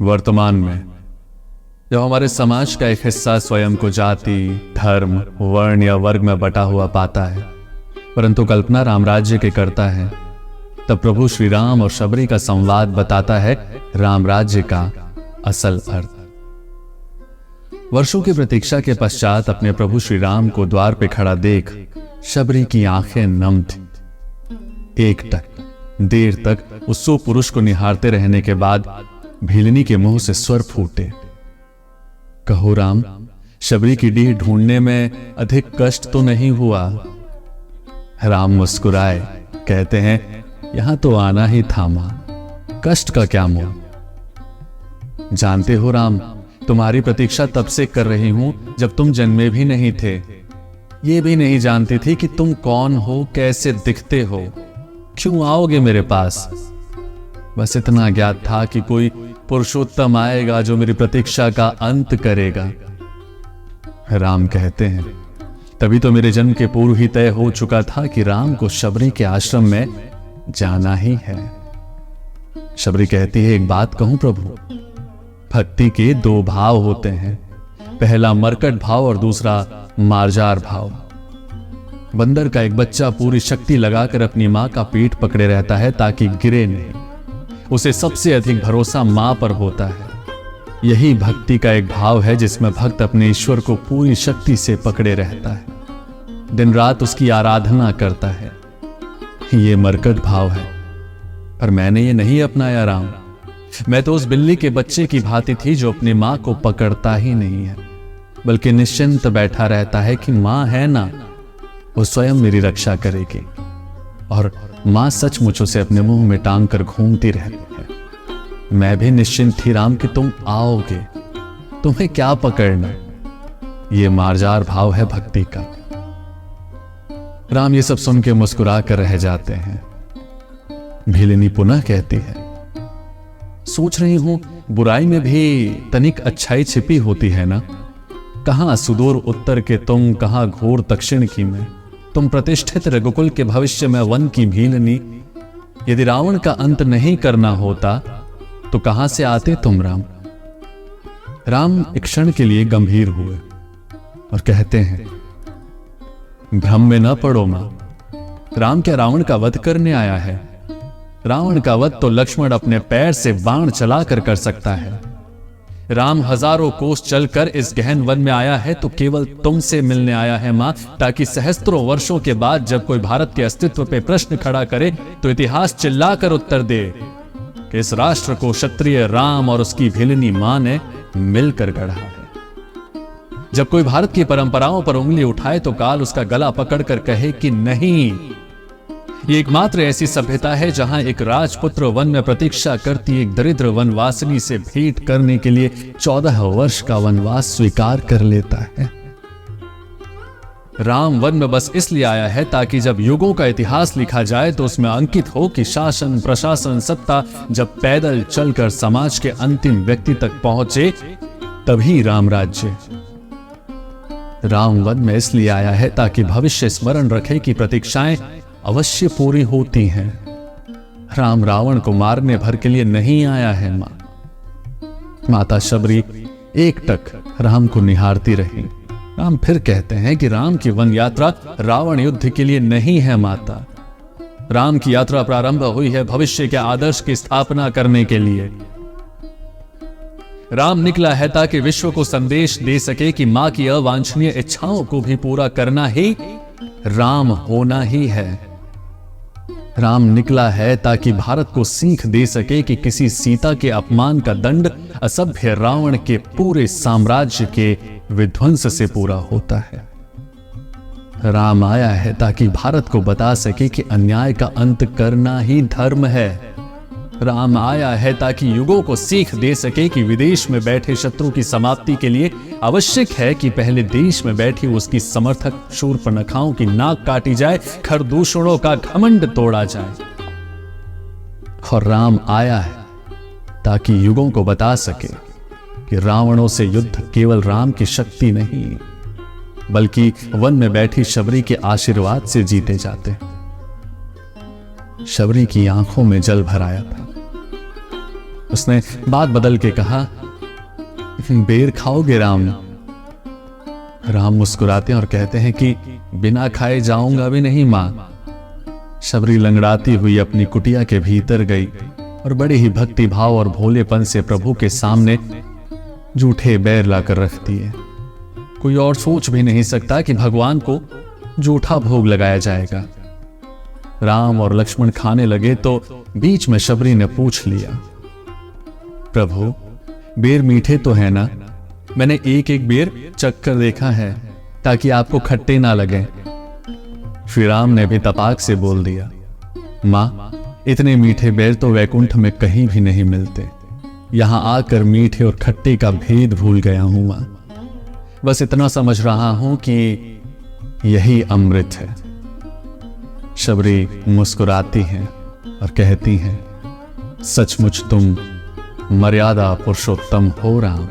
वर्तमान में जब हमारे समाज का एक हिस्सा स्वयं को जाति, धर्म, वर्ण या वर्ग में बटा हुआ पाता है, परंतु कल्पना रामराज्य के करता है, तब प्रभु श्री राम और शबरी का संवाद बताता है रामराज्य का असल अर्थ। वर्षों की प्रतीक्षा के पश्चात अपने प्रभु श्री राम को द्वार पे खड़ा देख शबरी की आंखें नम थी। देर तक उस सुपुरुष को निहारते रहने के बाद भीलनी के मुंह से स्वर फूटे, कहो राम, शबरी की डीह ढूंढने में अधिक कष्ट तो नहीं हुआ? राम मुस्कुराए, कहते हैं यहां तो आना ही था मां, कष्ट का क्या मोह। जानते हो राम, तुम्हारी प्रतीक्षा तब से कर रही हूं जब तुम जन्मे भी नहीं थे। ये भी नहीं जानती थी कि तुम कौन हो, कैसे दिखते हो, क्यों आओगे मेरे पास। बस इतना ज्ञात था कि कोई पुरुषोत्तम आएगा जो मेरी प्रतीक्षा का अंत करेगा। राम कहते हैं तभी तो मेरे जन्म के पूर्व ही तय हो चुका था कि राम को शबरी के आश्रम में जाना ही है। शबरी कहती है, एक बात कहूं प्रभु, भक्ति के दो भाव होते हैं, पहला मरकट भाव और दूसरा मार्जार भाव। बंदर का एक बच्चा पूरी शक्ति लगाकर अपनी मां का पीठ पकड़े रहता है ताकि गिरे नहीं। उसे सबसे अधिक भरोसा मां पर होता है। यही भक्ति का एक भाव है जिसमें भक्त अपने ईश्वर को पूरी शक्ति से पकड़े रहता है, दिन रात उसकी आराधना करता है। ये मरकट भाव है, पर मैंने ये नहीं अपनाया राम। मैं तो उस बिल्ली के बच्चे की भांति थी जो अपनी मां को पकड़ता ही नहीं है, बल्कि निश्चिंत बैठा रहता है कि मां है ना, वो स्वयं मेरी रक्षा करेगी। और मां सचमुच उसे अपने मुंह में टांग कर घूमती रहती है। मैं भी निश्चिंत थी राम कि तुम आओगे, तुम्हें क्या पकड़ना। ये मार्जार भाव है भक्ति का। राम ये सब सुन के मुस्कुरा कर रह जाते हैं। भीलिनी पुनः कहती है, सोच रही हूं बुराई में भी तनिक अच्छाई छिपी होती है ना। कहां सुदूर उत्तर के तुम, कहां घोर दक्षिण की मैं। तुम प्रतिष्ठित रघुकुल के भविष्य में वन की भीलनी। यदि रावण का अंत नहीं करना होता तो कहां से आते तुम राम। राम एक क्षण के लिए गंभीर हुए और कहते हैं, भ्रम में न पड़ो मां। राम क्या रावण का वध करने आया है? रावण का वध तो लक्ष्मण अपने पैर से बाण चलाकर कर सकता है। राम हजारों कोस चलकर इस गहन वन में आया है तो केवल तुमसे मिलने आया है मां, ताकि सहस्त्रों वर्षों के बाद जब कोई भारत के अस्तित्व पे प्रश्न खड़ा करे तो इतिहास चिल्लाकर उत्तर दे कि इस राष्ट्र को क्षत्रिय राम और उसकी भीलनी मां ने मिलकर गढ़ा है। जब कोई भारत की परंपराओं पर उंगली उठाए तो काल उसका गला पकड़कर कहे कि नहीं, ये एकमात्र ऐसी सभ्यता है जहां एक राजपुत्र वन में प्रतीक्षा करती एक दरिद्र वनवासिनी से भेंट करने के लिए 14 वर्ष का वनवास स्वीकार कर लेता है। राम वन में बस इसलिए आया है ताकि जब युगों का इतिहास लिखा जाए तो उसमें अंकित हो कि शासन, प्रशासन, सत्ता जब पैदल चलकर समाज के अंतिम व्यक्ति तक पहुंचे तभी राम राज्य। राम वन में इसलिए आया है ताकि भविष्य स्मरण रखे कि प्रतीक्षाएं अवश्य पूरी होती हैं। राम रावण को मारने भर के लिए नहीं आया है मां। माता शबरी एकटक राम को निहारती रही। राम फिर कहते हैं कि राम की वन यात्रा रावण युद्ध के लिए नहीं है माता। राम की यात्रा प्रारंभ हुई है भविष्य के आदर्श की स्थापना करने के लिए। राम निकला है ताकि विश्व को संदेश दे सके कि मां की अवांछनीय इच्छाओं को भी पूरा करना ही राम होना ही है। राम निकला है ताकि भारत को सीख दे सके कि किसी सीता के अपमान का दंड असभ्य रावण के पूरे साम्राज्य के विध्वंस से पूरा होता है। राम आया है ताकि भारत को बता सके कि अन्याय का अंत करना ही धर्म है। राम आया है ताकि युगों को सीख दे सके कि विदेश में बैठे शत्रु की समाप्ति के लिए आवश्यक है कि पहले देश में बैठी उसकी समर्थक शूर्पणखाओं की नाक काटी जाए, खरदूषणों का घमंड तोड़ा जाए। और राम आया है ताकि युगों को बता सके कि रावणों से युद्ध केवल राम की शक्ति नहीं, बल्कि वन में बैठी शबरी के आशीर्वाद से जीते जाते हैं। शबरी की आंखों में जल भर आया था। उसने बात बदल के कहा, बेर खाओगे राम? राम मुस्कुराते हैं और कहते हैं कि बिना खाए जाऊंगा भी नहीं मां। शबरी लंगड़ाती हुई अपनी कुटिया के भीतर गई और बड़े ही भक्ति भाव और भोलेपन से प्रभु के सामने जूठे बैर लाकर रख दिए। कोई और सोच भी नहीं सकता कि भगवान को जूठा भोग लगाया जाएगा। राम और लक्ष्मण खाने लगे तो बीच में शबरी ने पूछ लिया, प्रभु बेर मीठे तो है ना? मैंने एक एक बेर चख कर देखा है ताकि आपको खट्टे ना लगे। श्री राम ने भी तपाक से बोल दिया, मां इतने मीठे बेर तो वैकुंठ में कहीं भी नहीं मिलते। यहां आकर मीठे और खट्टे का भेद भूल गया हूं मां। बस इतना समझ रहा हूं कि यही अमृत है। शबरी मुस्कुराती हैं और कहती हैं, सचमुच तुम मर्यादा पुरुषोत्तम हो राम।